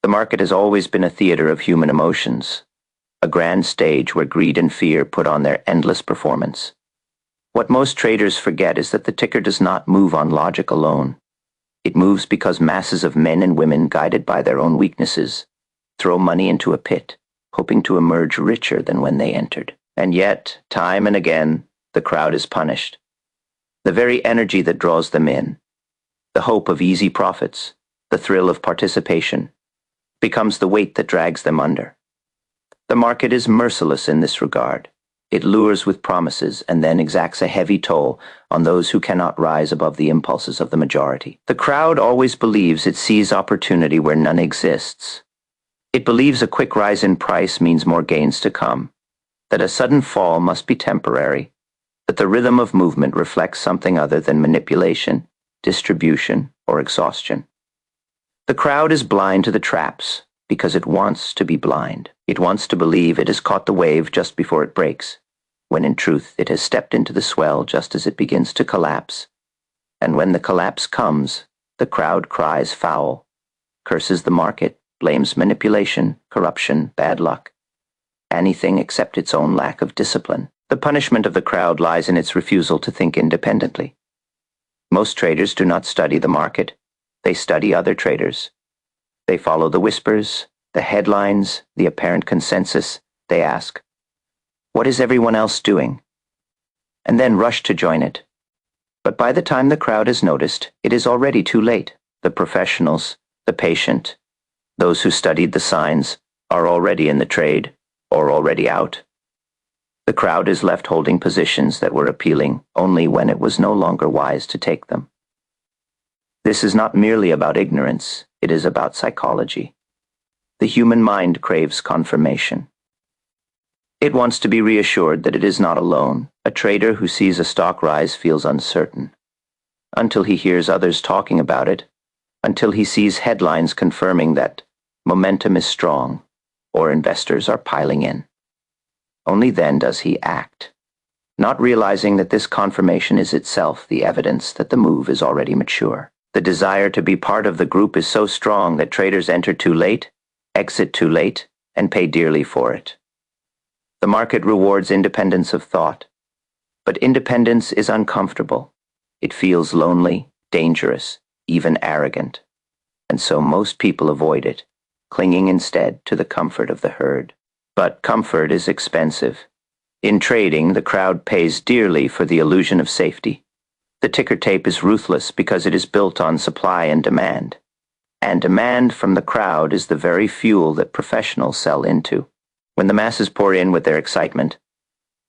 The market has always been a theater of human emotions, a grand stage where greed and fear put on their endless performance. What most traders forget is that the ticker does not move on logic alone. It moves because masses of men and women, guided by their own weaknesses, throw money into a pit, hoping to emerge richer than when they entered. And yet, time and again, the crowd is punished. The very energy that draws them in, the hope of easy profits, the thrill of participation, becomes the weight that drags them under. The market is merciless in this regard. It lures with promises and then exacts a heavy toll on those who cannot rise above the impulses of the majority. The crowd always believes it sees opportunity where none exists. It believes a quick rise in price means more gains to come, that a sudden fall must be temporary, that the rhythm of movement reflects something other than manipulation, distribution, or exhaustion. The crowd is blind to the traps because it wants to be blind. It wants to believe it has caught the wave just before it breaks, when in truth it has stepped into the swell just as it begins to collapse. And when the collapse comes, the crowd cries foul, curses the market, blames manipulation, corruption, bad luck, anything except its own lack of discipline. The punishment of the crowd lies in its refusal to think independently. Most traders do not study the market. They study other traders. They follow the whispers, the headlines, the apparent consensus. They ask, "What is everyone else doing?" and then rush to join it. But by the time the crowd has noticed, it is already too late. The professionals, the patient, those who studied the signs, are already in the trade or already out. The crowd is left holding positions that were appealing only when it was no longer wise to take them. This is not merely about ignorance, it is about psychology. The human mind craves confirmation. It wants to be reassured that it is not alone. A trader who sees a stock rise feels uncertain, until he hears others talking about it, until he sees headlines confirming that momentum is strong or investors are piling in. Only then does he act, not realizing that this confirmation is itself the evidence that the move is already mature. The desire to be part of the group is so strong that traders enter too late, exit too late, and pay dearly for it. The market rewards independence of thought, but independence is uncomfortable. It feels lonely, dangerous, even arrogant, and so most people avoid it, clinging instead to the comfort of the herd. But comfort is expensive. In trading, the crowd pays dearly for the illusion of safety. The ticker tape is ruthless because it is built on supply and demand. And demand from the crowd is the very fuel that professionals sell into. When the masses pour in with their excitement,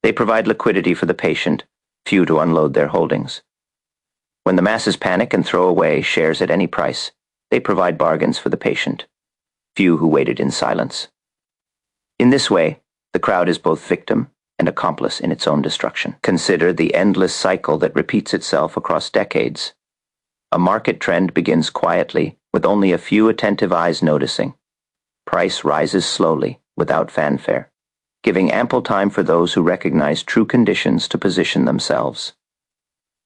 they provide liquidity for the patient, few to unload their holdings. When the masses panic and throw away shares at any price, they provide bargains for the patient, few who waited in silence. In this way, the crowd is both victim and accomplice in its own destruction. Consider the endless cycle that repeats itself across decades. A market trend begins quietly, with only a few attentive eyes noticing. Price rises slowly, without fanfare, giving ample time for those who recognize true conditions to position themselves.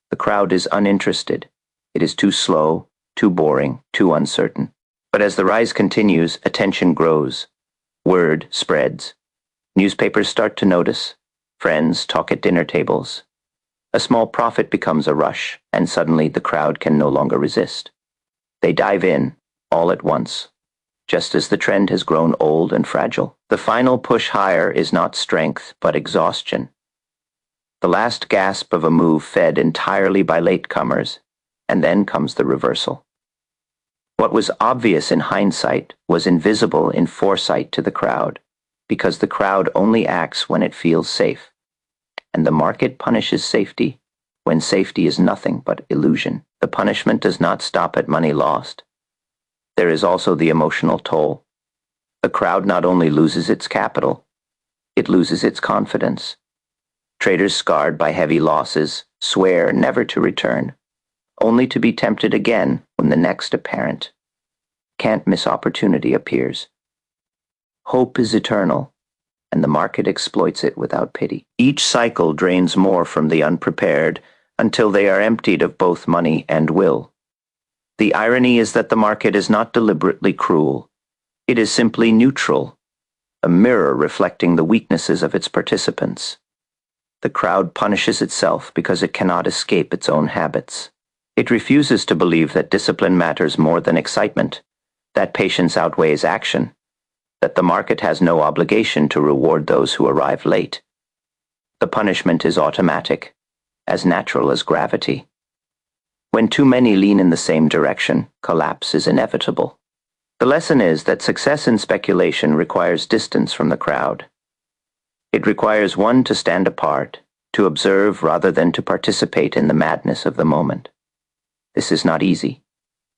The crowd is uninterested. It is too slow, too boring, too uncertain. But as the rise continues, attention grows. Word spreads. Newspapers start to notice. Friends talk at dinner tables. A small profit becomes a rush, and suddenly the crowd can no longer resist. They dive in, all at once, just as the trend has grown old and fragile. The final push higher is not strength, but exhaustion. The last gasp of a move fed entirely by latecomers, and then comes the reversal. What was obvious in hindsight was invisible in foresight to the crowd, because the crowd only acts when it feels safe, and the market punishes safety when safety is nothing but illusion. The punishment does not stop at money lost. There is also the emotional toll. The crowd not only loses its capital, it loses its confidence. Traders scarred by heavy losses swear never to return, only to be tempted again when the next apparent, can't-miss opportunity appears. Hope is eternal, and the market exploits it without pity. Each cycle drains more from the unprepared until they are emptied of both money and will. The irony is that the market is not deliberately cruel. It is simply neutral, a mirror reflecting the weaknesses of its participants. The crowd punishes itself because it cannot escape its own habits. It refuses to believe that discipline matters more than excitement, that patience outweighs action, that the market has no obligation to reward those who arrive late. The punishment is automatic, as natural as gravity. When too many lean in the same direction, collapse is inevitable. The lesson is that success in speculation requires distance from the crowd. It requires one to stand apart, to observe rather than to participate in the madness of the moment. This is not easy.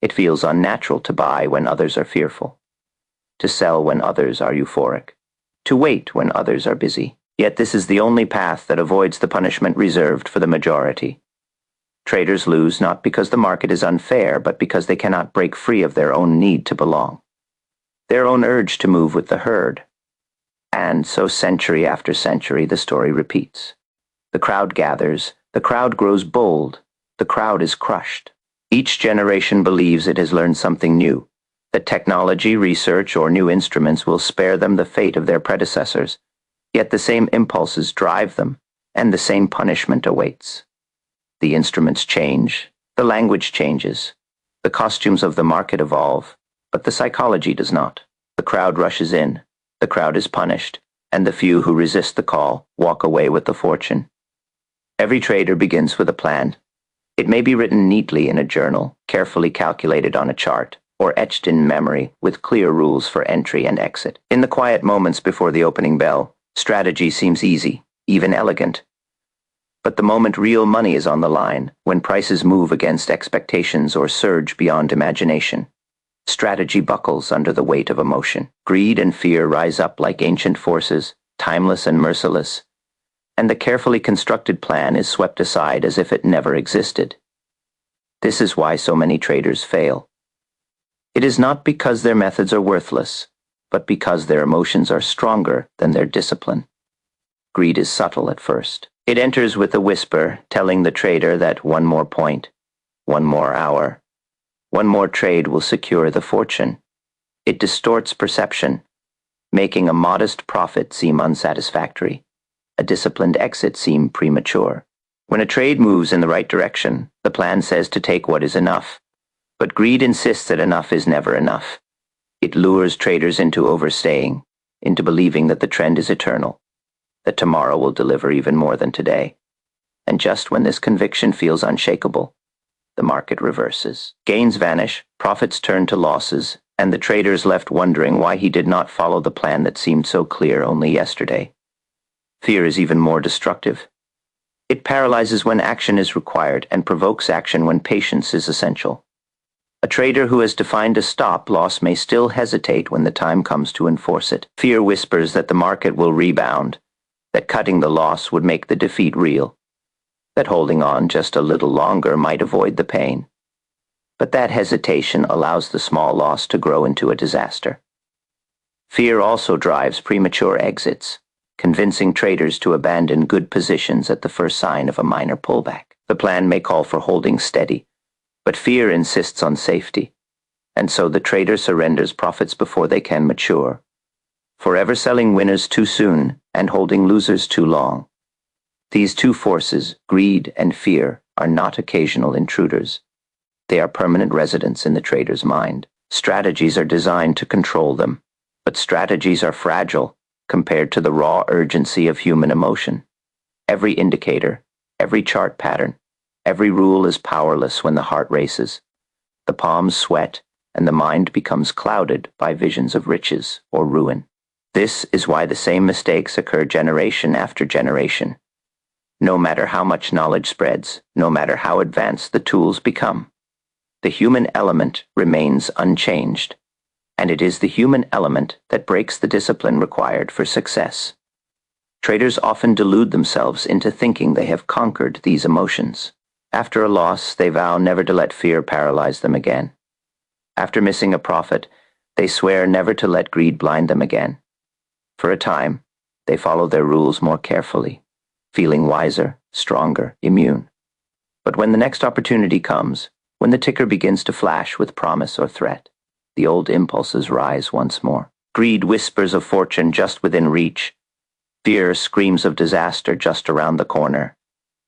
It feels unnatural to buy when others are fearful, to sell when others are euphoric, to wait when others are busy. Yet this is the only path that avoids the punishment reserved for the majority. Traders lose not because the market is unfair, but because they cannot break free of their own need to belong, their own urge to move with the herd. And so century after century the story repeats. The crowd gathers, the crowd grows bold, the crowd is crushed. Each generation believes it has learned something new, that technology, research, or new instruments will spare them the fate of their predecessors. Yet the same impulses drive them, and the same punishment awaits. The instruments change, the language changes, the costumes of the market evolve, but the psychology does not. The crowd rushes in, the crowd is punished, and the few who resist the call walk away with the fortune. Every trader begins with a plan. It may be written neatly in a journal, carefully calculated on a chart, or etched in memory with clear rules for entry and exit. In the quiet moments before the opening bell, strategy seems easy, even elegant. But the moment real money is on the line, when prices move against expectations or surge beyond imagination, strategy buckles under the weight of emotion. Greed and fear rise up like ancient forces, timeless and merciless, and the carefully constructed plan is swept aside as if it never existed. This is why so many traders fail. It is not because their methods are worthless, but because their emotions are stronger than their discipline. Greed is subtle at first. It enters with a whisper, telling the trader that one more point, one more hour, one more trade will secure the fortune. It distorts perception, making a modest profit seem unsatisfactory, a disciplined exit seem premature. When a trade moves in the right direction, the plan says to take what is enough. But greed insists that enough is never enough. It lures traders into overstaying, into believing that the trend is eternal, that tomorrow will deliver even more than today. And just when this conviction feels unshakable, the market reverses. Gains vanish, profits turn to losses, and the trader is left wondering why he did not follow the plan that seemed so clear only yesterday. Fear is even more destructive. It paralyzes when action is required and provokes action when patience is essential. A trader who has defined a stop-loss may still hesitate when the time comes to enforce it. Fear whispers that the market will rebound, that cutting the loss would make the defeat real, that holding on just a little longer might avoid the pain. But that hesitation allows the small loss to grow into a disaster. Fear also drives premature exits, convincing traders to abandon good positions at the first sign of a minor pullback. The plan may call for holding steady, but fear insists on safety, and so the trader surrenders profits before they can mature, forever selling winners too soon and holding losers too long. These two forces, greed and fear, are not occasional intruders. They are permanent residents in the trader's mind. Strategies are designed to control them, but strategies are fragile compared to the raw urgency of human emotion. Every indicator, every chart pattern, every rule is powerless when the heart races. The palms sweat, and the mind becomes clouded by visions of riches or ruin. This is why the same mistakes occur generation after generation. No matter how much knowledge spreads, no matter how advanced the tools become, the human element remains unchanged, and it is the human element that breaks the discipline required for success. Traders often delude themselves into thinking they have conquered these emotions. After a loss, they vow never to let fear paralyze them again. After missing a profit, they swear never to let greed blind them again. For a time, they follow their rules more carefully, feeling wiser, stronger, immune. But when the next opportunity comes, when the ticker begins to flash with promise or threat, the old impulses rise once more. Greed whispers of fortune just within reach. Fear screams of disaster just around the corner.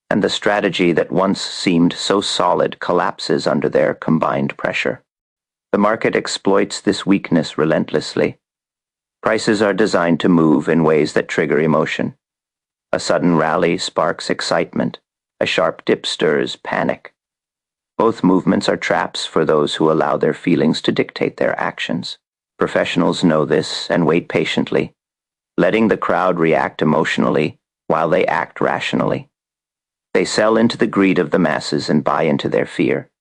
And the strategy that once seemed so solid collapses under their combined pressure. The market exploits this weakness relentlessly. Prices are designed to move in ways that trigger emotion. A sudden rally sparks excitement. A sharp dip stirs panic. Both movements are traps for those who allow their feelings to dictate their actions. Professionals know this and wait patiently, letting the crowd react emotionally while they act rationally. They sell into the greed of the masses and buy into their fear.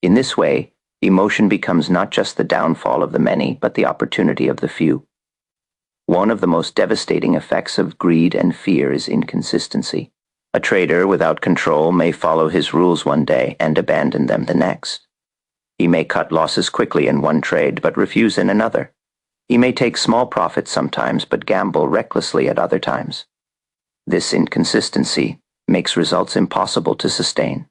In this way, emotion becomes not just the downfall of the many, but the opportunity of the few. One of the most devastating effects of greed and fear is inconsistency. A trader without control may follow his rules one day and abandon them the next. He may cut losses quickly in one trade but refuse in another. He may take small profits sometimes but gamble recklessly at other times. This inconsistency makes results impossible to sustain.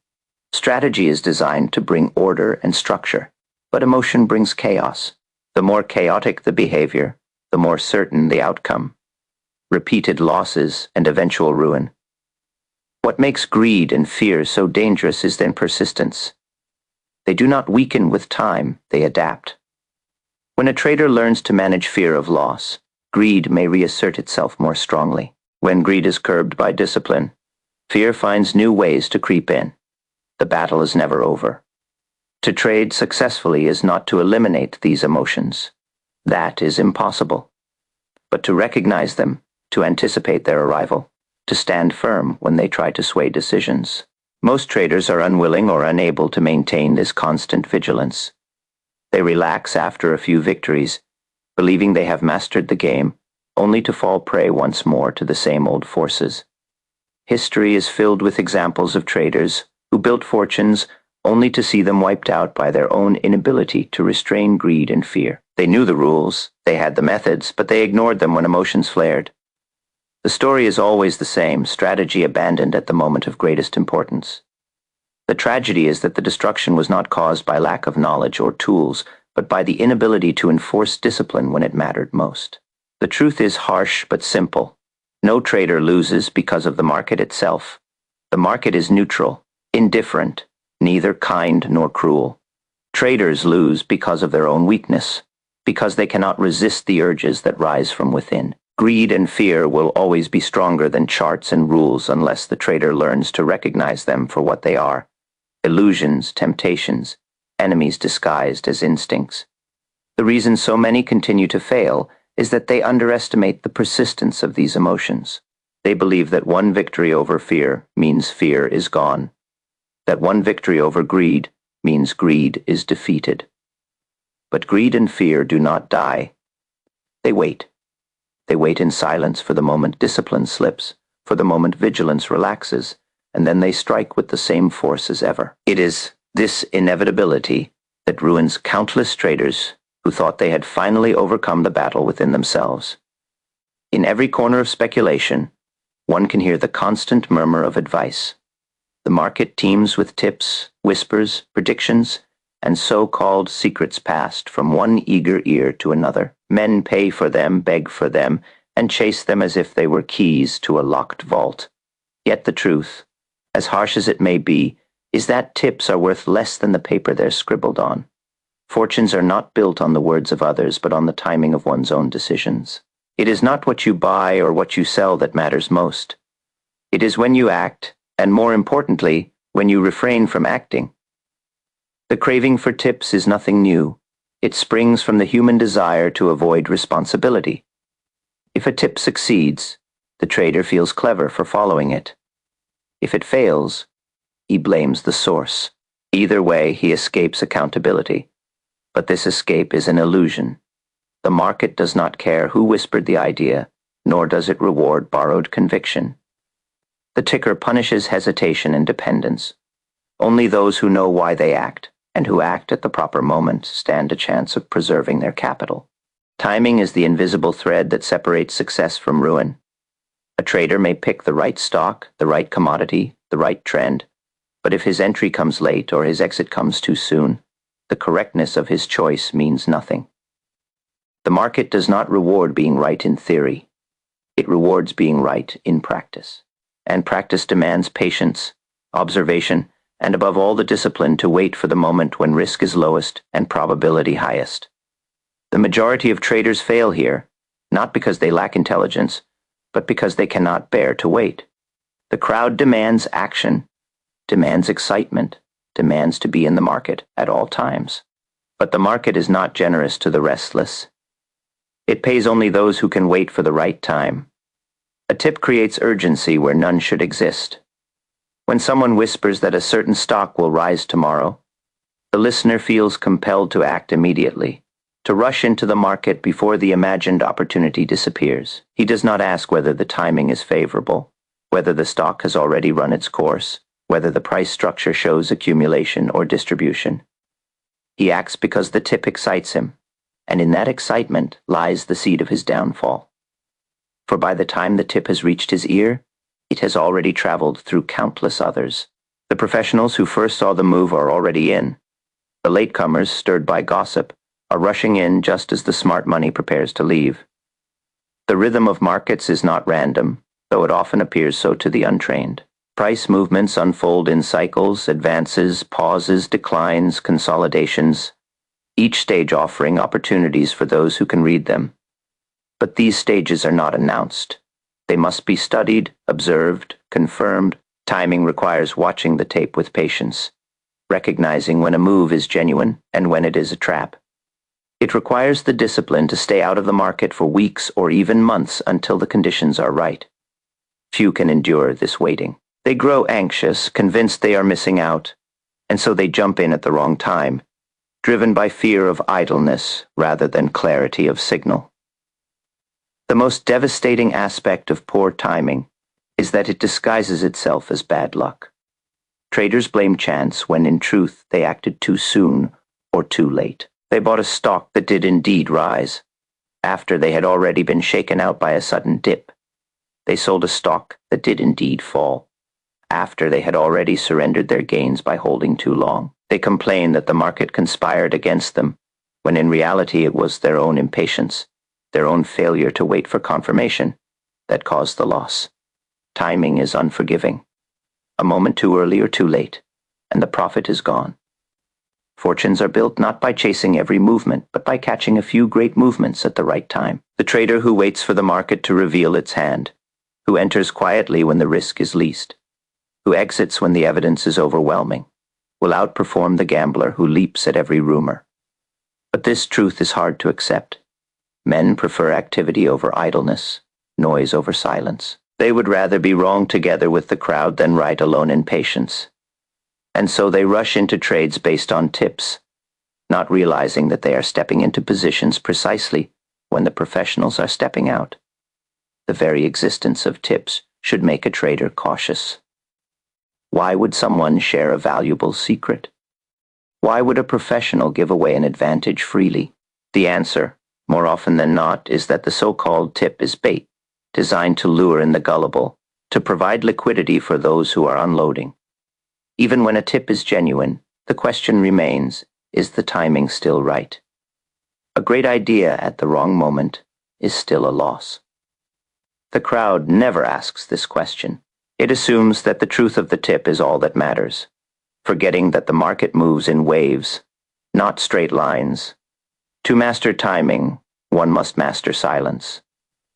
Strategy is designed to bring order and structure, but emotion brings chaos. The more chaotic the behavior, the more certain the outcome. Repeated losses and eventual ruin. What makes greed and fear so dangerous is their persistence. They do not weaken with time, they adapt. When a trader learns to manage fear of loss, greed may reassert itself more strongly. When greed is curbed by discipline, fear finds new ways to creep in. The battle is never over. To trade successfully is not to eliminate these emotions. That is impossible. But to recognize them, to anticipate their arrival, to stand firm when they try to sway decisions. Most traders are unwilling or unable to maintain this constant vigilance. They relax after a few victories, believing they have mastered the game, only to fall prey once more to the same old forces. History is filled with examples of traders who built fortunes only to see them wiped out by their own inability to restrain greed and fear. They knew the rules, they had the methods, but they ignored them when emotions flared. The story is always the same, strategy abandoned at the moment of greatest importance. The tragedy is that the destruction was not caused by lack of knowledge or tools, but by the inability to enforce discipline when it mattered most. The truth is harsh but simple. No trader loses because of the market itself. The market is neutral, indifferent, neither kind nor cruel. Traders lose because of their own weakness, because they cannot resist the urges that rise from within. Greed and fear will always be stronger than charts and rules unless the trader learns to recognize them for what they are: illusions, temptations, enemies disguised as instincts. The reason so many continue to fail is that they underestimate the persistence of these emotions. They believe that one victory over fear means fear is gone, that one victory over greed means greed is defeated. But greed and fear do not die. They wait. They wait in silence for the moment discipline slips, for the moment vigilance relaxes, and then they strike with the same force as ever. It is this inevitability that ruins countless traders who thought they had finally overcome the battle within themselves. In every corner of speculation, one can hear the constant murmur of advice. The market teems with tips, whispers, predictions, and so-called secrets passed from one eager ear to another. Men pay for them, beg for them, and chase them as if they were keys to a locked vault. Yet the truth, as harsh as it may be, is that tips are worth less than the paper they're scribbled on. Fortunes are not built on the words of others, but on the timing of one's own decisions. It is not what you buy or what you sell that matters most. It is when you act, and more importantly, when you refrain from acting. The craving for tips is nothing new. It springs from the human desire to avoid responsibility. If a tip succeeds, the trader feels clever for following it. If it fails, he blames the source. Either way, he escapes accountability. But this escape is an illusion. The market does not care who whispered the idea, nor does it reward borrowed conviction. The ticker punishes hesitation and dependence. Only those who know why they act, and who act at the proper moment, stand a chance of preserving their capital. Timing is the invisible thread that separates success from ruin. A trader may pick the right stock, the right commodity, the right trend, but if his entry comes late or his exit comes too soon, the correctness of his choice means nothing. The market does not reward being right in theory. It rewards being right in practice. And practice demands patience, observation, and above all the discipline to wait for the moment when risk is lowest and probability highest. The majority of traders fail here, not because they lack intelligence, but because they cannot bear to wait. The crowd demands action, demands excitement, demands to be in the market at all times. But the market is not generous to the restless. It pays only those who can wait for the right time. A tip creates urgency where none should exist. When someone whispers that a certain stock will rise tomorrow, the listener feels compelled to act immediately, to rush into the market before the imagined opportunity disappears. He does not ask whether the timing is favorable, whether the stock has already run its course, whether the price structure shows accumulation or distribution. He acts because the tip excites him, and in that excitement lies the seed of his downfall. For by the time the tip has reached his ear, it has already traveled through countless others. The professionals who first saw the move are already in. The latecomers, stirred by gossip, are rushing in just as the smart money prepares to leave. The rhythm of markets is not random, though it often appears so to the untrained. Price movements unfold in cycles, advances, pauses, declines, consolidations, each stage offering opportunities for those who can read them. But these stages are not announced. They must be studied, observed, confirmed. Timing requires watching the tape with patience, recognizing when a move is genuine and when it is a trap. It requires the discipline to stay out of the market for weeks or even months until the conditions are right. Few can endure this waiting. They grow anxious, convinced they are missing out, and so they jump in at the wrong time, driven by fear of idleness rather than clarity of signal. The most devastating aspect of poor timing is that it disguises itself as bad luck. Traders blame chance when in truth they acted too soon or too late. They bought a stock that did indeed rise, after they had already been shaken out by a sudden dip. They sold a stock that did indeed fall, after they had already surrendered their gains by holding too long. They complain that the market conspired against them, when in reality it was their own impatience, their own failure to wait for confirmation, that caused the loss. Timing is unforgiving. A moment too early or too late, and the profit is gone. Fortunes are built not by chasing every movement, but by catching a few great movements at the right time. The trader who waits for the market to reveal its hand, who enters quietly when the risk is least, who exits when the evidence is overwhelming, will outperform the gambler who leaps at every rumor. But this truth is hard to accept. Men prefer activity over idleness, noise over silence. They would rather be wrong together with the crowd than right alone in patience. And so they rush into trades based on tips, not realizing that they are stepping into positions precisely when the professionals are stepping out. The very existence of tips should make a trader cautious. Why would someone share a valuable secret? Why would a professional give away an advantage freely? The answer, more often than not, is that the so-called tip is bait, designed to lure in the gullible, to provide liquidity for those who are unloading. Even when a tip is genuine, the question remains, is the timing still right? A great idea at the wrong moment is still a loss. The crowd never asks this question. It assumes that the truth of the tip is all that matters, forgetting that the market moves in waves, not straight lines. To master timing, one must master silence.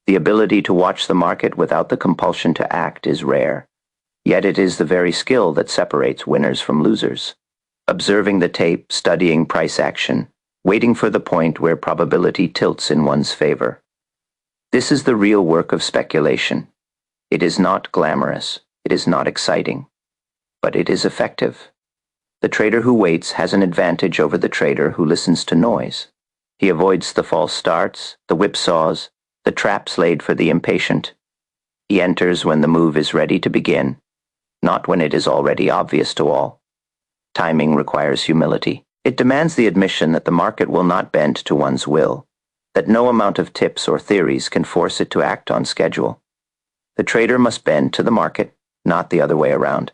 The ability to watch the market without the compulsion to act is rare. Yet it is the very skill that separates winners from losers. Observing the tape, studying price action, waiting for the point where probability tilts in one's favor. This is the real work of speculation. It is not glamorous, it is not exciting, but it is effective. The trader who waits has an advantage over the trader who listens to noise. He avoids the false starts, the whipsaws, the traps laid for the impatient. He enters when the move is ready to begin, not when it is already obvious to all. Timing requires humility. It demands the admission that the market will not bend to one's will, that no amount of tips or theories can force it to act on schedule. The trader must bend to the market, not the other way around.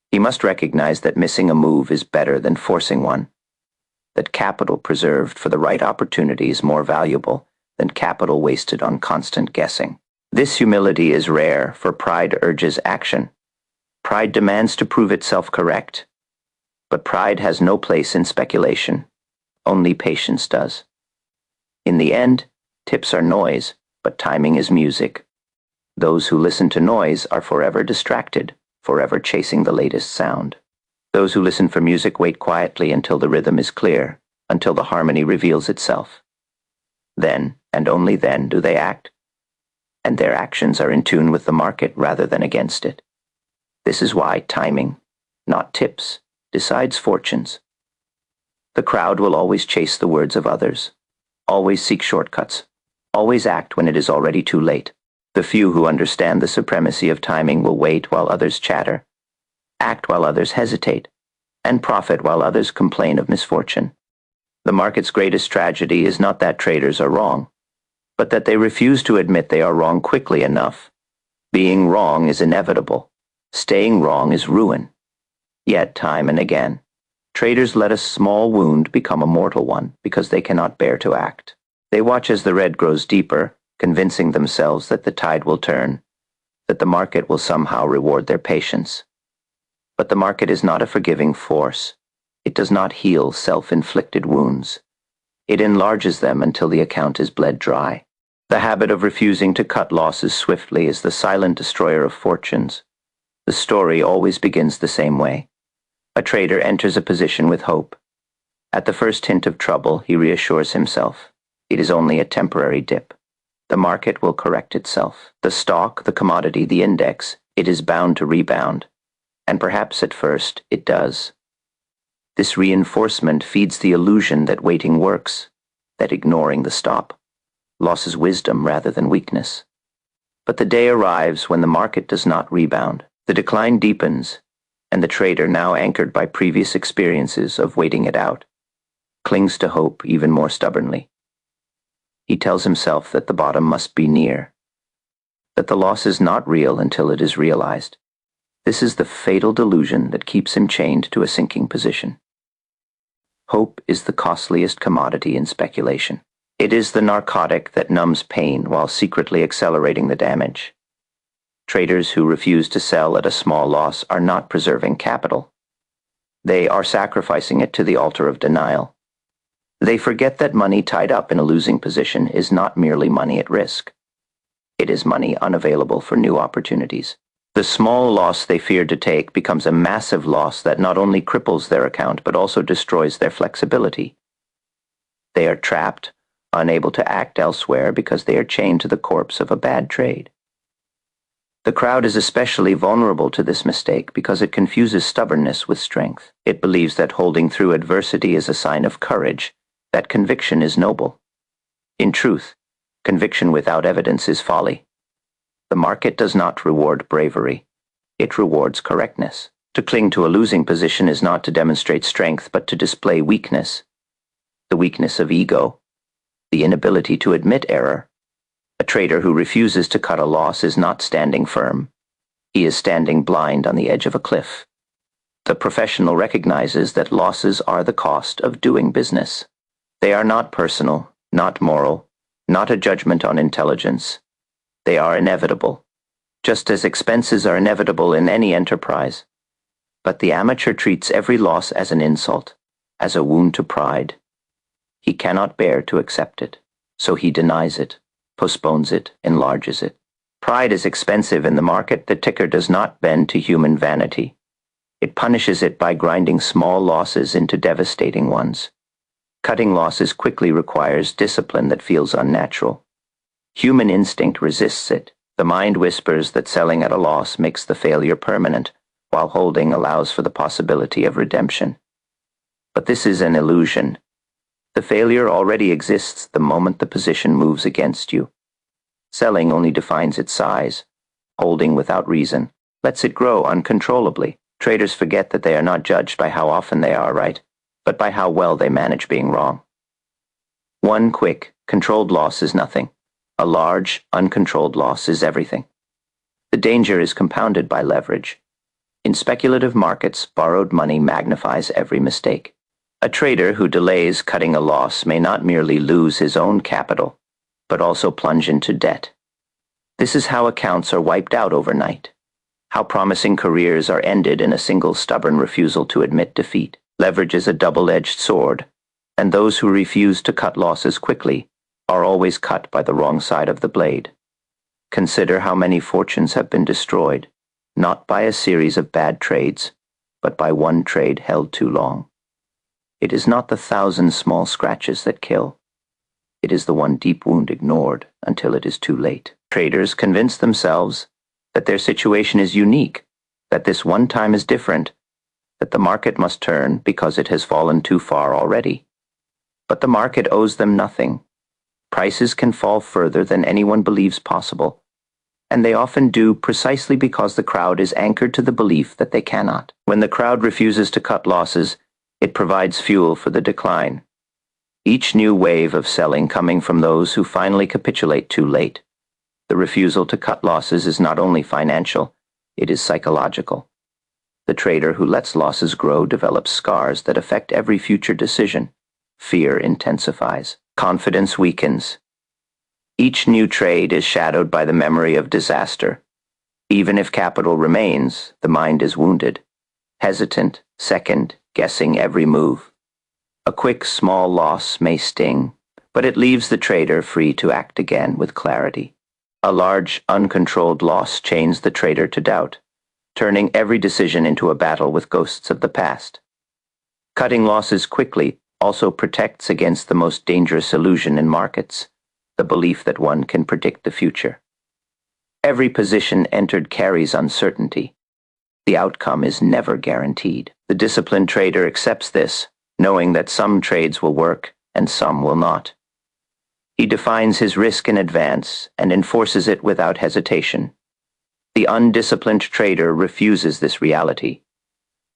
He must recognize that missing a move is better than forcing one. that capital preserved for the right opportunity is more valuable than capital wasted on constant guessing. This humility is rare, for pride urges action. Pride demands to prove itself correct. But pride has no place in speculation. Only patience does. In the end, tips are noise, but timing is music. Those who listen to noise are forever distracted, forever chasing the latest sound. Those who listen for music wait quietly until the rhythm is clear, until the harmony reveals itself. Then, and only then, do they act. And their actions are in tune with the market rather than against it. This is why timing, not tips, decides fortunes. The crowd will always chase the words of others, always seek shortcuts, always act when it is already too late. The few who understand the supremacy of timing will wait while others chatter, act while others hesitate, and profit while others complain of misfortune. The market's greatest tragedy is not that traders are wrong, but that they refuse to admit they are wrong quickly enough. Being wrong is inevitable. Staying wrong is ruin. Yet, time and again, traders let a small wound become a mortal one because they cannot bear to act. They watch as the red grows deeper, convincing themselves that the tide will turn, that the market will somehow reward their patience. But the market is not a forgiving force. It does not heal self-inflicted wounds. It enlarges them until the account is bled dry. The habit of refusing to cut losses swiftly is the silent destroyer of fortunes. The story always begins the same way. A trader enters a position with hope. At the first hint of trouble, he reassures himself. It is only a temporary dip. The market will correct itself. The stock, the commodity, the index, it is bound to rebound. And perhaps at first it does. This reinforcement feeds the illusion that waiting works, that ignoring the stop loses wisdom rather than weakness. But the day arrives when the market does not rebound. The decline deepens, and the trader, now anchored by previous experiences of waiting it out, clings to hope even more stubbornly. He tells himself that the bottom must be near, that the loss is not real until it is realized. This is the fatal delusion that keeps him chained to a sinking position. Hope is the costliest commodity in speculation. It is the narcotic that numbs pain while secretly accelerating the damage. Traders who refuse to sell at a small loss are not preserving capital. They are sacrificing it to the altar of denial. They forget that money tied up in a losing position is not merely money at risk. It is money unavailable for new opportunities. The small loss they feared to take becomes a massive loss that not only cripples their account but also destroys their flexibility. They are trapped, unable to act elsewhere because they are chained to the corpse of a bad trade. The crowd is especially vulnerable to this mistake because it confuses stubbornness with strength. It believes that holding through adversity is a sign of courage, that conviction is noble. In truth, conviction without evidence is folly. The market does not reward bravery. It rewards correctness. To cling to a losing position is not to demonstrate strength, but to display weakness. The weakness of ego, the inability to admit error. A trader who refuses to cut a loss is not standing firm. He is standing blind on the edge of a cliff. The professional recognizes that losses are the cost of doing business. They are not personal, not moral, not a judgment on intelligence. They are inevitable, just as expenses are inevitable in any enterprise. But the amateur treats every loss as an insult, as a wound to pride. He cannot bear to accept it, so he denies it, postpones it, enlarges it. Pride is expensive in the market. The ticker does not bend to human vanity. It punishes it by grinding small losses into devastating ones. Cutting losses quickly requires discipline that feels unnatural. Human instinct resists it. The mind whispers that selling at a loss makes the failure permanent, while holding allows for the possibility of redemption. But this is an illusion. The failure already exists the moment the position moves against you. Selling only defines its size. Holding without reason lets it grow uncontrollably. Traders forget that they are not judged by how often they are right, but by how well they manage being wrong. One quick, controlled loss is nothing. A large, uncontrolled loss is everything. The danger is compounded by leverage. In speculative markets, borrowed money magnifies every mistake. A trader who delays cutting a loss may not merely lose his own capital, but also plunge into debt. This is how accounts are wiped out overnight, how promising careers are ended in a single stubborn refusal to admit defeat. Leverage is a double-edged sword, and those who refuse to cut losses quickly are always cut by the wrong side of the blade. Consider how many fortunes have been destroyed, not by a series of bad trades, but by one trade held too long. It is not the 1,000 small scratches that kill. It is the one deep wound ignored until it is too late. Traders convince themselves that their situation is unique, that this one time is different, that the market must turn because it has fallen too far already. But the market owes them nothing. Prices can fall further than anyone believes possible, and they often do precisely because the crowd is anchored to the belief that they cannot. When the crowd refuses to cut losses, it provides fuel for the decline. Each new wave of selling coming from those who finally capitulate too late. The refusal to cut losses is not only financial, it is psychological. The trader who lets losses grow develops scars that affect every future decision. Fear intensifies. Confidence weakens. Each new trade is shadowed by the memory of disaster. Even if capital remains, the mind is wounded, hesitant, second, guessing every move. A quick, small loss may sting, but it leaves the trader free to act again with clarity. A large, uncontrolled loss chains the trader to doubt, turning every decision into a battle with ghosts of the past. Cutting losses quickly also protects against the most dangerous illusion in markets, the belief that one can predict the future. Every position entered carries uncertainty. The outcome is never guaranteed. The disciplined trader accepts this, knowing that some trades will work and some will not. He defines his risk in advance and enforces it without hesitation. The undisciplined trader refuses this reality,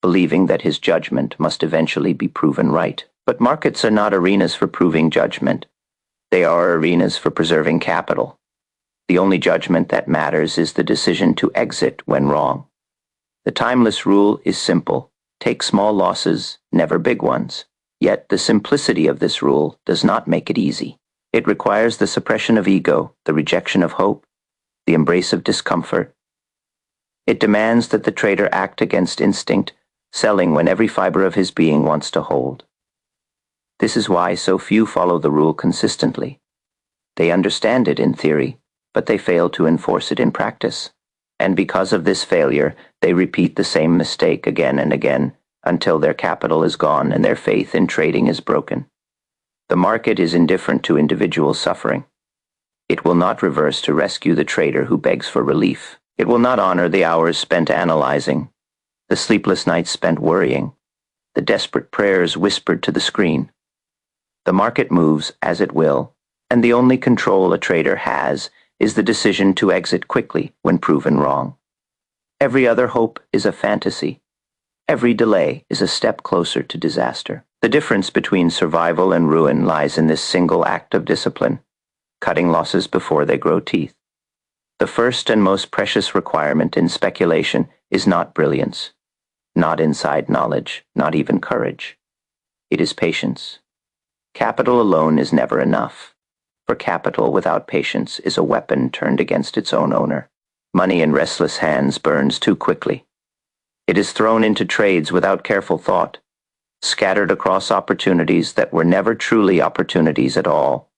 believing that his judgment must eventually be proven right. But markets are not arenas for proving judgment. They are arenas for preserving capital. The only judgment that matters is the decision to exit when wrong. The timeless rule is simple. Take small losses, never big ones. Yet the simplicity of this rule does not make it easy. It requires the suppression of ego, the rejection of hope, the embrace of discomfort. It demands that the trader act against instinct, selling when every fiber of his being wants to hold. This is why so few follow the rule consistently. They understand it in theory, but they fail to enforce it in practice. And because of this failure, they repeat the same mistake again and again until their capital is gone and their faith in trading is broken. The market is indifferent to individual suffering. It will not reverse to rescue the trader who begs for relief. It will not honor the hours spent analyzing, the sleepless nights spent worrying, the desperate prayers whispered to the screen. The market moves as it will, and the only control a trader has is the decision to exit quickly when proven wrong. Every other hope is a fantasy. Every delay is a step closer to disaster. The difference between survival and ruin lies in this single act of discipline, cutting losses before they grow teeth. The first and most precious requirement in speculation is not brilliance, not inside knowledge, not even courage. It is patience. Capital alone is never enough, for capital without patience is a weapon turned against its own owner. Money in restless hands burns too quickly. It is thrown into trades without careful thought, scattered across opportunities that were never truly opportunities at all,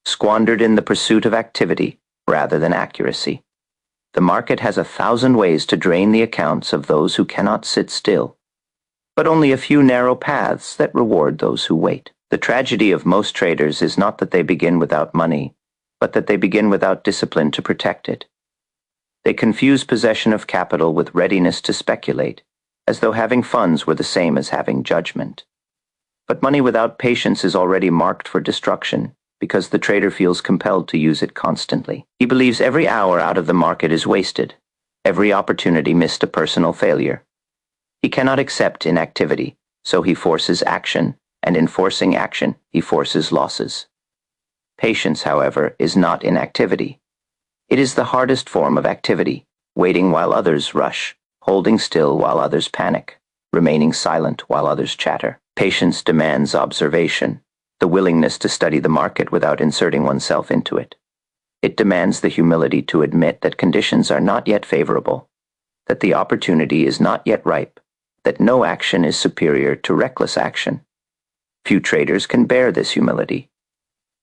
squandered in the pursuit of activity rather than accuracy. The market has 1,000 ways to drain the accounts of those who cannot sit still, but only a few narrow paths that reward those who wait. The tragedy of most traders is not that they begin without money, but that they begin without discipline to protect it. They confuse possession of capital with readiness to speculate, as though having funds were the same as having judgment. But money without patience is already marked for destruction, because the trader feels compelled to use it constantly. He believes every hour out of the market is wasted, every opportunity missed a personal failure. He cannot accept inactivity, so he forces action, and in forcing action, he forces losses. Patience, however, is not inactivity. It is the hardest form of activity, waiting while others rush, holding still while others panic, remaining silent while others chatter. Patience demands observation, the willingness to study the market without inserting oneself into it. It demands the humility to admit that conditions are not yet favorable, that the opportunity is not yet ripe, that no action is superior to reckless action. Few traders can bear this humility.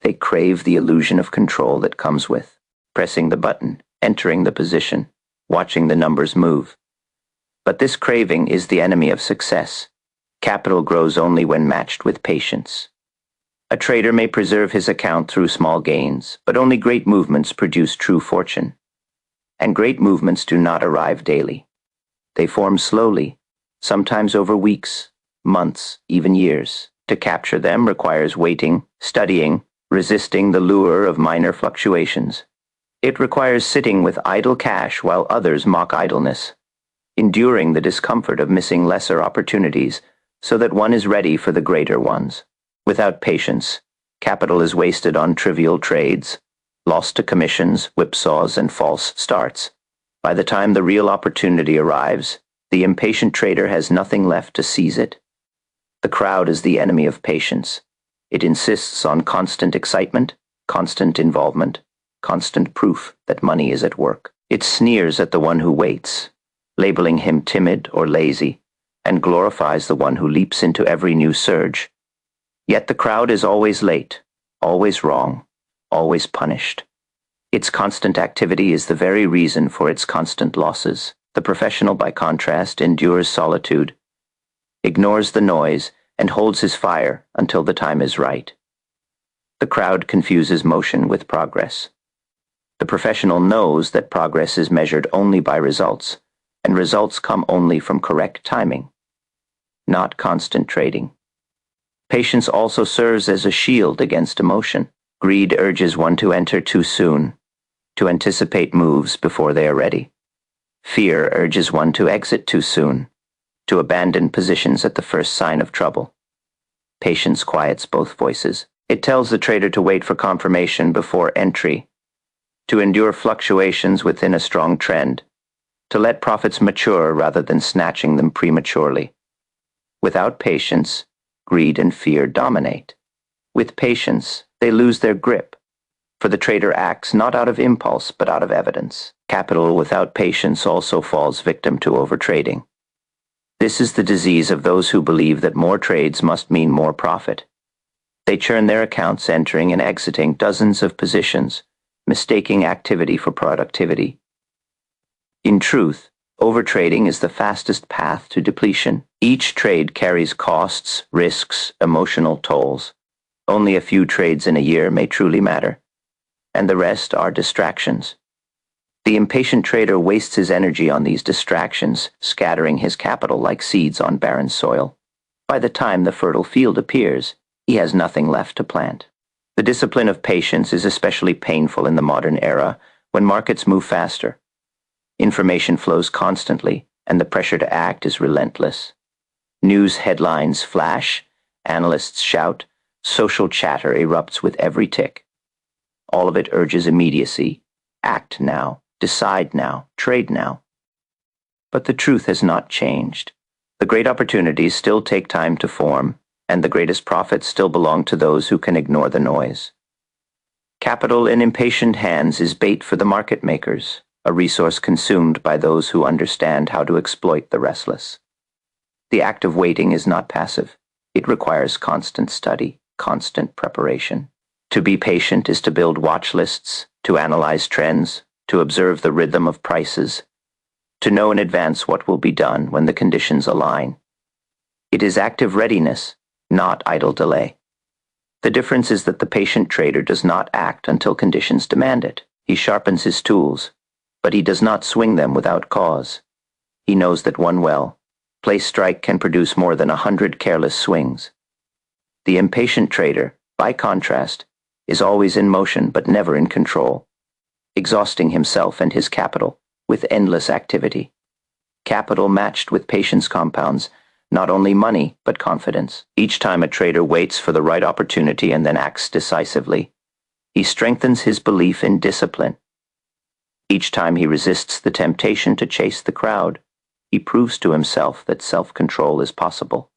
They crave the illusion of control that comes with pressing the button, entering the position, watching the numbers move. But this craving is the enemy of success. Capital grows only when matched with patience. A trader may preserve his account through small gains, but only great movements produce true fortune. And great movements do not arrive daily. They form slowly, sometimes over weeks, months, even years. To capture them requires waiting, studying, resisting the lure of minor fluctuations. It requires sitting with idle cash while others mock idleness, enduring the discomfort of missing lesser opportunities so that one is ready for the greater ones. Without patience, capital is wasted on trivial trades, lost to commissions, whipsaws, and false starts. By the time the real opportunity arrives, the impatient trader has nothing left to seize it. The crowd is the enemy of patience. It insists on constant excitement, constant involvement, constant proof that money is at work. It sneers at the one who waits, labeling him timid or lazy, and glorifies the one who leaps into every new surge. Yet the crowd is always late, always wrong, always punished. Its constant activity is the very reason for its constant losses. The professional, by contrast, endures solitude, ignores the noise, and holds his fire until the time is right. The crowd confuses motion with progress. The professional knows that progress is measured only by results, and results come only from correct timing, not constant trading. Patience also serves as a shield against emotion. Greed urges one to enter too soon, to anticipate moves before they are ready. Fear urges one to exit too soon, to abandon positions at the first sign of trouble. Patience quiets both voices. It tells the trader to wait for confirmation before entry, to endure fluctuations within a strong trend, to let profits mature rather than snatching them prematurely. Without patience, greed and fear dominate. With patience, they lose their grip, for the trader acts not out of impulse but out of evidence. Capital without patience also falls victim to overtrading. This is the disease of those who believe that more trades must mean more profit. They churn their accounts, entering and exiting dozens of positions, mistaking activity for productivity. In truth, overtrading is the fastest path to depletion. Each trade carries costs, risks, emotional tolls. Only a few trades in a year may truly matter, and the rest are distractions. The impatient trader wastes his energy on these distractions, scattering his capital like seeds on barren soil. By the time the fertile field appears, he has nothing left to plant. The discipline of patience is especially painful in the modern era when markets move faster. Information flows constantly, and the pressure to act is relentless. News headlines flash, analysts shout, social chatter erupts with every tick. All of it urges immediacy. Act now, decide now, trade now. But the truth has not changed. The great opportunities still take time to form, and the greatest profits still belong to those who can ignore the noise. Capital in impatient hands is bait for the market makers, a resource consumed by those who understand how to exploit the restless. The act of waiting is not passive. It requires constant study, constant preparation. To be patient is to build watch lists, to analyze trends, to observe the rhythm of prices, to know in advance what will be done when the conditions align. It is active readiness, not idle delay. The difference is that the patient trader does not act until conditions demand it. He sharpens his tools, but he does not swing them without cause. He knows that one well-placed strike can produce more than 100 careless swings. The impatient trader, by contrast, is always in motion but never in control, exhausting himself and his capital with endless activity. Capital matched with patience compounds not only money but confidence. Each time a trader waits for the right opportunity and then acts decisively, he strengthens his belief in discipline. Each time he resists the temptation to chase the crowd, he proves to himself that self-control is possible.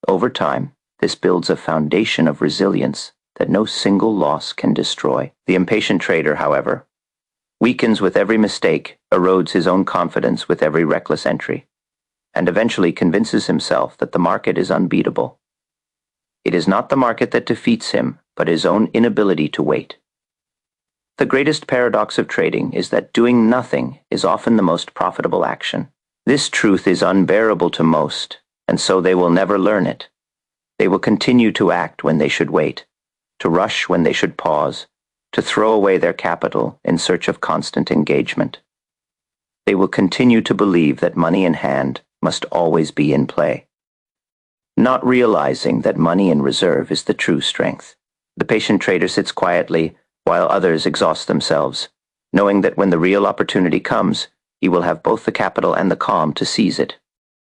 Over time, this builds a foundation of resilience that no single loss can destroy. The impatient trader, however, weakens with every mistake, erodes his own confidence with every reckless entry, and eventually convinces himself that the market is unbeatable. It is not the market that defeats him, but his own inability to wait. The greatest paradox of trading is that doing nothing is often the most profitable action. This truth is unbearable to most, and so they will never learn it. They will continue to act when they should wait, to rush when they should pause, to throw away their capital in search of constant engagement. They will continue to believe that money in hand must always be in play, not realizing that money in reserve is the true strength. The patient trader sits quietly while others exhaust themselves, knowing that when the real opportunity comes, he will have both the capital and the calm to seize it.